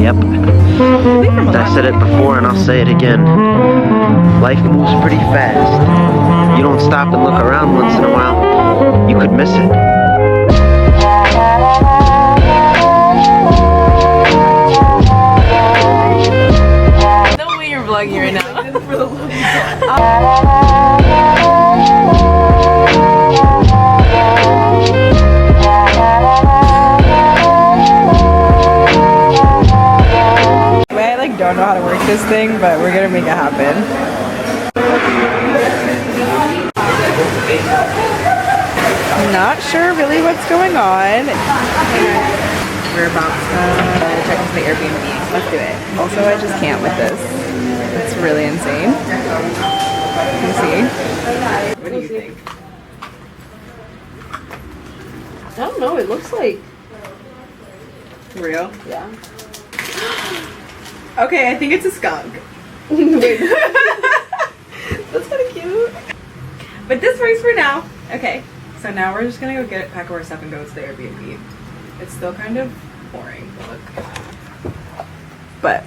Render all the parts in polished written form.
Yep. I said it before and I'll say it again. Life moves pretty fast. You don't stop and look around once in a while, you could miss it. No way you're vlogging right now. I don't know how to work this thing, but we're gonna make it happen. I'm not sure really what's going on. We're about to check into the Airbnb. Let's do it. Also, I just can't with this. It's really insane. You see? What do you think? I don't know, it looks like Real? yeah. Okay, I think it's a skunk. Wait. That's kind of cute. But this works for now. Okay, so now we're just gonna go pack our stuff and go to the Airbnb. It's still kind of boring, but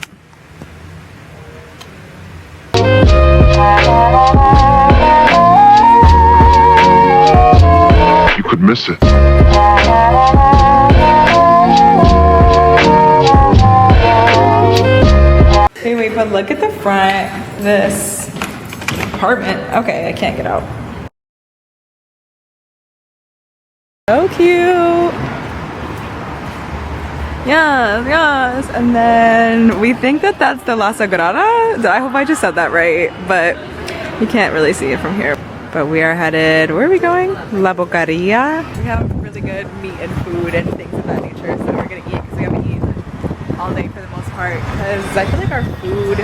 you could miss it. anyway, but look at the front. This apartment. Okay, I can't get out. So cute. Yes, yes. And then we think that that's the La Sagrada. I hope I just said that right, but you can't really see it from here. But we are headed, where are we going? La Boqueria. We have really good meat and food and things of that nature, so we're gonna eat because we haven't eaten all day for the most part, because I feel like our food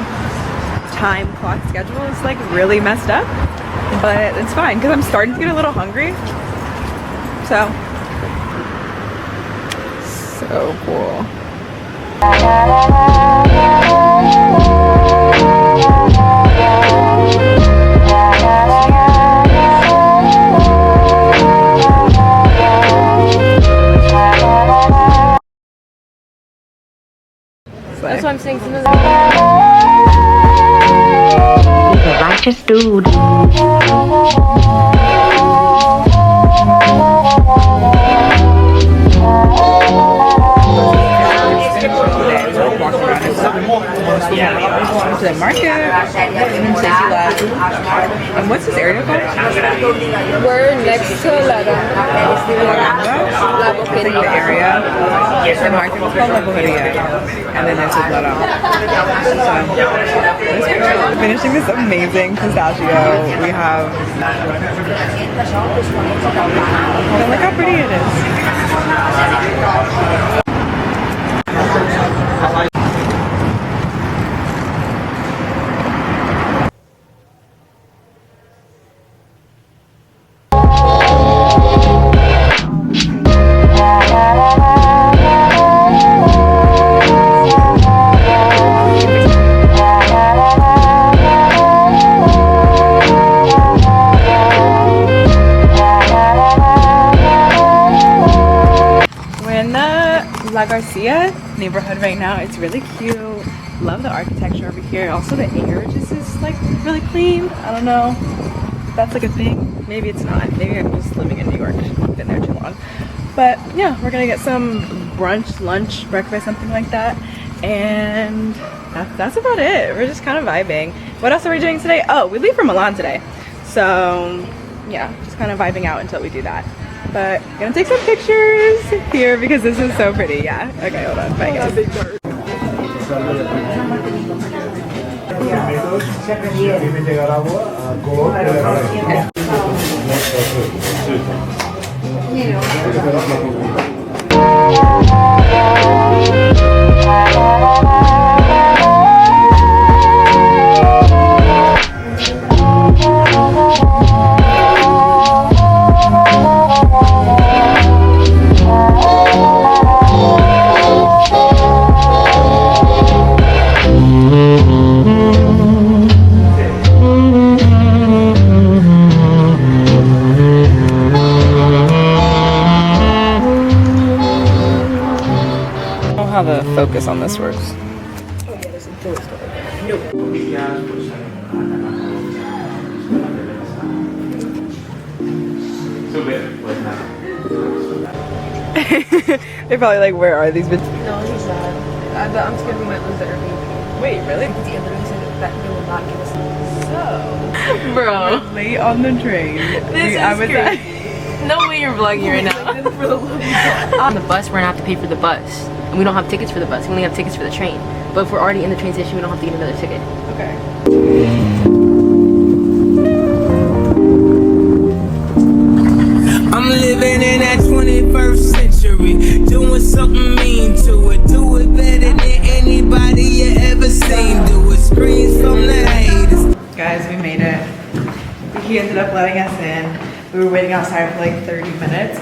time clock schedule is like really messed up, but it's fine because I'm starting to get a little hungry. So cool. That's what I'm saying. He's a righteous dude. To the market and what's this area called? We're next to La Boqueria. The area. The market was called La Boqueria. And then there's La So finishing this amazing pistachio. We have, but look how pretty it is. La Garcia neighborhood right now. It's really cute. Love the architecture over here. Also the air just is like really clean. I don't know if that's like a thing. Maybe it's not. Maybe I'm just living in New York. I've been there too long. But yeah, we're gonna get some brunch, lunch, breakfast, something like that. And that's about it. We're just kind of vibing. What else are we doing today? Oh, we leave for Milan today. So yeah, just kind of vibing out until we do that. But I'm gonna take some pictures here because this is so pretty. Yeah. Okay, hold on. Bye guys. how the focus on this works. They're probably like, where are these bitches? No, he's not. I'm scared we might lose the Airbnb. Wait, really? Because he literally said that they will not give us. So, bro, late on the train. This is crazy. No way you're vlogging right now. On the bus, we're gonna have to pay for the bus. And we don't have tickets for the bus. We only have tickets for the train. But if we're already in the train station, we don't have to get another ticket. Okay. I'm living in that 21st century, doing something mean to it. Do it better than anybody you ever seen. Do it, screams from the haters. Guys, we made it. He ended up letting us in. We were waiting outside for like 30 minutes,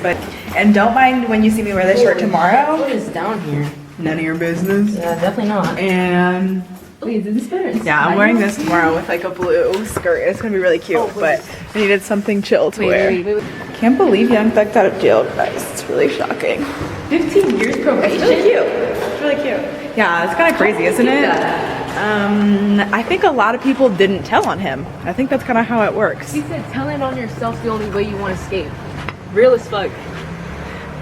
and don't mind when you see me wear this shirt tomorrow. What is down here? None of your business. Yeah, definitely not. And Wait, is this better? yeah, I'm wearing this tomorrow with like a blue skirt. It's gonna be really cute, but I needed something chill to wear. Wait. Can't believe Young Thug got out of jail, guys. It's really shocking. 15 years probation? It's really cute. It's really cute. Yeah, it's kind of crazy, isn't it? I think a lot of people didn't tell on him. I think that's kind of how it works. He said telling on yourself's the only way you want to escape. Real as fuck.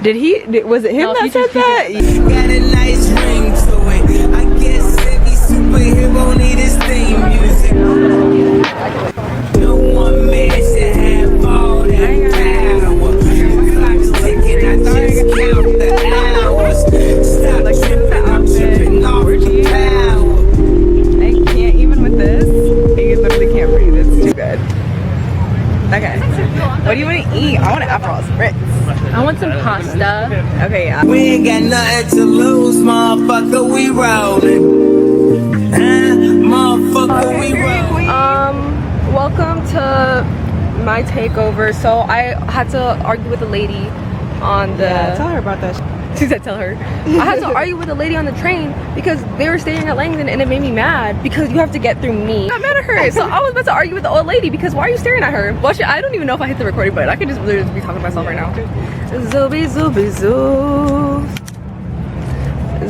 Did he? Was it him No, that Future said that? Got a nice ring to it. I guess every superhero need his theme music. No one man should have all that power. Clock's ticking, I just count the hours. Stop tripping, I'm tripping off the power. I can't even with this. I literally can't breathe. It's too good. Okay. What do you want to eat? I want an Aperol Spritz. I want some pasta. Okay, yeah. We ain't got nothing to lose, motherfucker, we rollin'. Motherfucker, we rollin'. Welcome to my takeover. So I had to argue with a lady on the... Yeah, tell her about that. She said tell her. I had to argue with a lady on the train because they were staying at Langdon and it made me mad because you have to get through me. I'm mad at her. So I was about to argue with the old lady because why are you staring at her? Well, I don't even know if I hit the recording button. I could just literally be talking to myself right now. Zooby, zooby, zoo.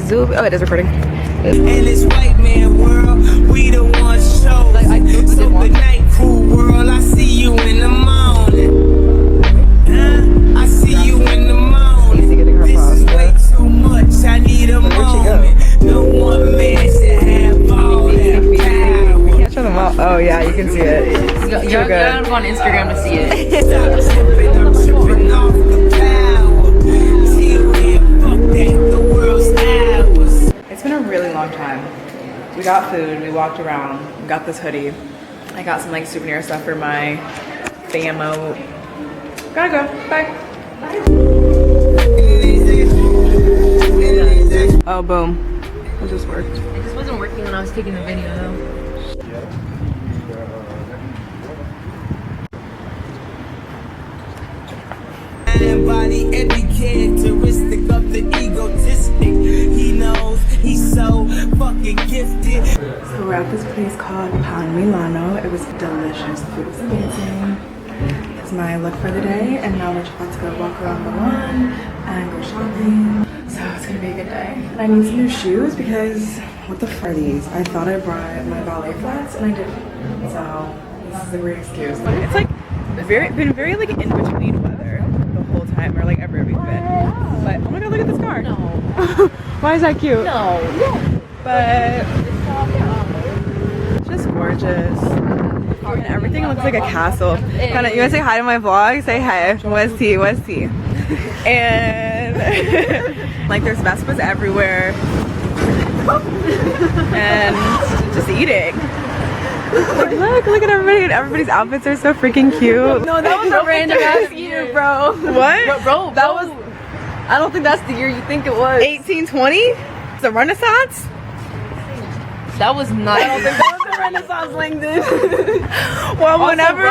Zooby. Oh, it is recording. In this white man world, we the ones show. Like, I do So good night, cool world. I see you in the morning. I see you in the morning. This is way too much. I need a moment. No one man should have all that power. Can't show them all. Oh yeah, you can see it. You gotta go on Instagram to see it. Stop tripping, I'm tripping off the power. Till here, fuck that, the world's ours. It's been a really long time. We got food, we walked around, we got this hoodie. I got some like souvenir stuff for my famo. Gotta go. Bye. Oh, boom. It just worked. It just wasn't working when I was taking the video though. Embody every characteristic of the egotistic. He knows he's so fucking gifted. So we're at this place called Pan Milano. It was delicious. The food was amazing. It's my look for the day, and now we're about to go walk around Milan and go shopping. So it's gonna be a good day. And I need some new shoes because what the fuck are these? I thought I brought my ballet flats and I didn't. So this is a great excuse. It's like been very like in between weather the whole time, or like everywhere we've been. But oh my god, look at this car. No. Why is that cute? No. But it's just gorgeous. And everything looks like a castle. Kinda, you wanna say hi to my vlog? Say hi. What's tea? What's tea? And like there's Vespas everywhere. And just eating. Like, look at everybody, and everybody's outfits are so freaking cute. No, that was a random ass year, bro. What? Bro, that was... I don't think that's the year you think it was. 1820? The Renaissance? That was not... I don't think that was the Renaissance Langdon. Well, whenever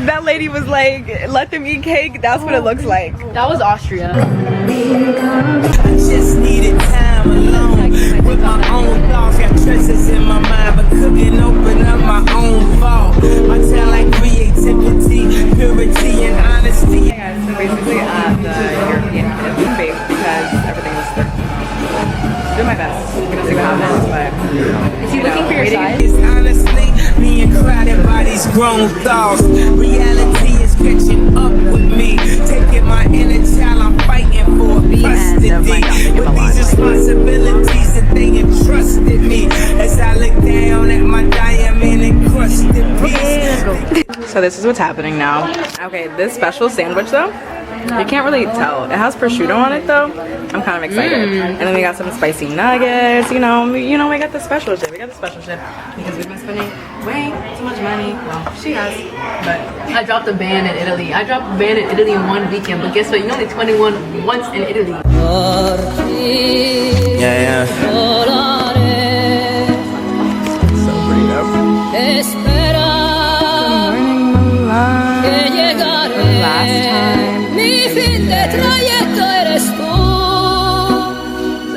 that lady was like, let them eat cake, that's what it looks like. That was Austria. I just needed time alone with my own thoughts. Got treasures in my mind, but couldn't open up my own vault. My talent like creativity, purity, and honesty. Hey guys, so basically at the European faith because do my best. We're gonna see what happens, but Is he looking for your size? It's honestly being crowded by these grown thoughts. Reality is catching up with me. Taking my inner child, I'm fighting for custody. With these responsibilities that they entrusted me. As I look down at my diamond encrusted piece. So this is what's happening now. Okay, this special sandwich though, you can't really tell. It has prosciutto on it though. I'm kind of excited. And then we got some spicy nuggets. You know, we got the special shit. We got the special shit because we've been spending way too much money. Well, she has, but I dropped a ban in Italy. I dropped a ban in Italy in one weekend, but guess what? You're only 21 once in Italy. Yeah. So pretty enough. last time. Mi fin de trayecto eres tú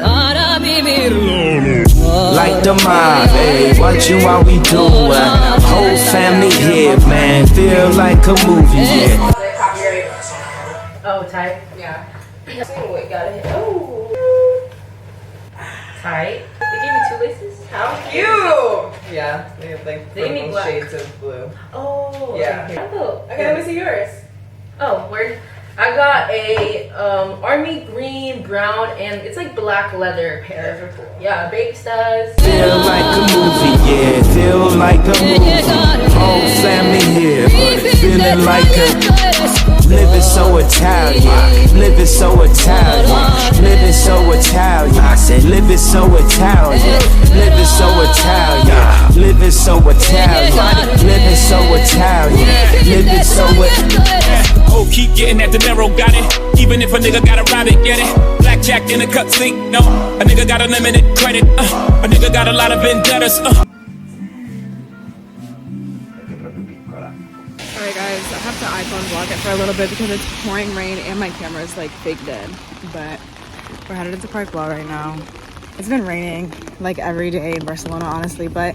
para vivirlo. Like the mob, ayy, watching while we do it. Whole family here, man, feel like a movie, yeah. Oh, tight? Yeah. Wait, got it. Oh. Tight. They gave me 2 laces? How Cute! Yeah, they have like They gave me black. shades of blue. Oh. Yeah. Okay, let me see yours. Oh, where? I got a army green, brown, and it's like black leather pair. Yeah, baby studs. Feel like a movie, yeah, feel like a movie. Whole family here, but feeling like a living so Italian, living so Italian, living so Italian. I said living so Italian, living so Italian, living so Italian, living so Italian, living so Italian. Oh, keep getting at the narrow, got it. Even if a nigga gotta rob it, get it. Blackjack in a cut seat, no. A nigga got unlimited credit, a nigga got a lot of vendettas, Alright guys, I have to iPhone vlog it for a little bit because it's pouring rain and my camera is like fake dead. But we're headed into Park Wall right now. It's been raining like every day in Barcelona, honestly, but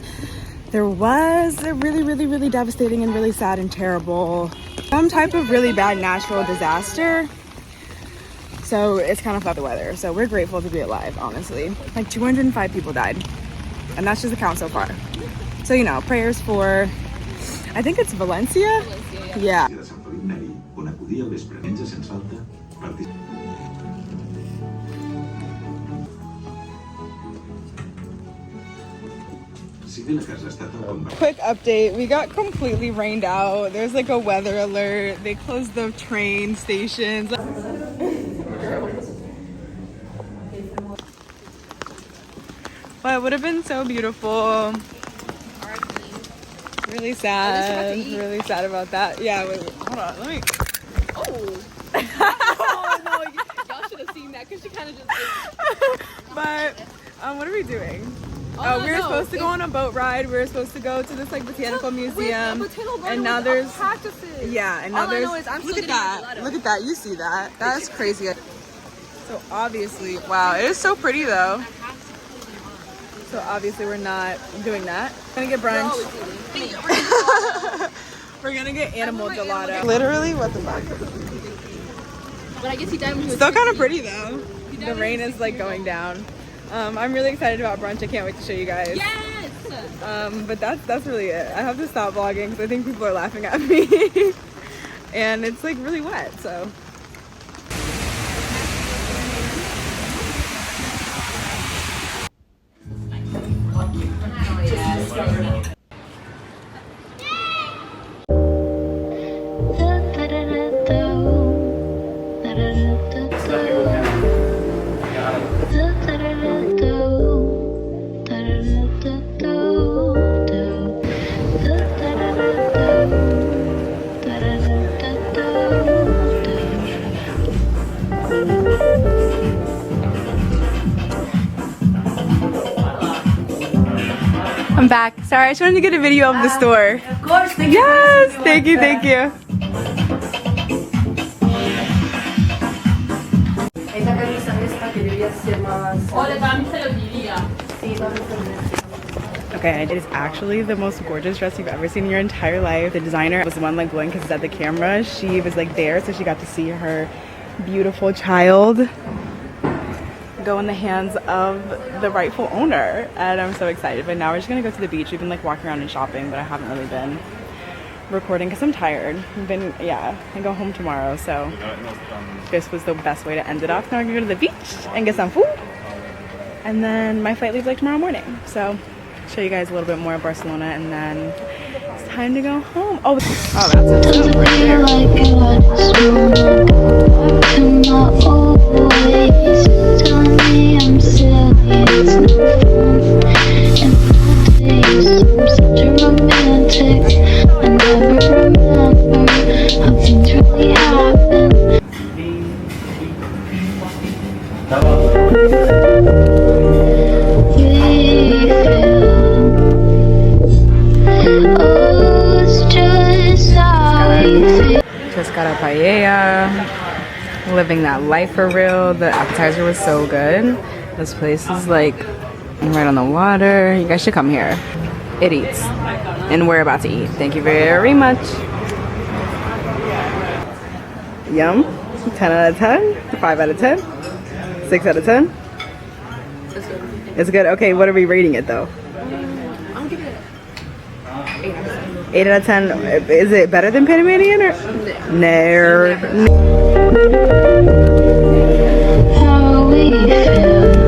there was a really devastating and really sad and terrible, some type of really bad natural disaster. So it's kind of about the weather. So we're grateful to be alive, honestly. Like 205 people died. And that's just the count so far. So, you know, prayers for, I think it's Valencia? Yeah. Quick update, we got completely rained out. There's like a weather alert. They closed the train stations. But it would have been so beautiful. Really sad. Really sad about that. Yeah, wait, hold on, let me. Oh. Oh no, y'all should have seen that because she kind of just. But what are we doing? Oh, we were supposed to go on a boat ride. We were supposed to go to this like botanical museum. And now there's cactuses. Yeah, and now All I there's know is I'm look still at getting that. a gelato. Look at that. You see that? That's crazy. So obviously, wow, it is so pretty though. So obviously we're not doing that. We're gonna get brunch. We're gonna get animal gelato. Literally, what the fuck? But I guess he died when he was. Still kind of pretty though. The rain is like going down. I'm really excited about brunch. I can't wait to show you guys. Yes. But that's really it. I have to stop vlogging because I think people are laughing at me. And it's like really wet, so. I'm back. Sorry, I just wanted to get a video of the store. Of course. Thank Yes, thank you, thank you. Okay, it is actually the most gorgeous dress you've ever seen in your entire life. The designer was the one like blowing kisses at the camera. She was like there, so she got to see her beautiful child. go in the hands of the rightful owner, and I'm so excited. But now we're just gonna go to the beach. We've been like walking around and shopping, but I haven't really been recording because I'm tired. I go home tomorrow, so this was the best way to end it off. Now we're gonna go to the beach and get some food, and then my flight leaves like tomorrow morning. So show you guys a little bit more of Barcelona, and then it's time to go home. Oh, that's it. Does it feel like you had back to my old ways? Telling me I'm silly, it's no fun. And nowadays I'm such a romantic. I never remember how things really happen. We feel, oh, it's just how we feel. Just got a paella, living that life for real. The appetizer was so good. This place is like right on the water. You guys should come here. It eats, and we're about to eat. Thank you very much. Yum. 10 out of 10, 5 out of 10, 6 out of 10. It's good. Okay, what are we rating it though? I'm giving it 8 out of 10. Is it better than Panamanian or? No. How we feel.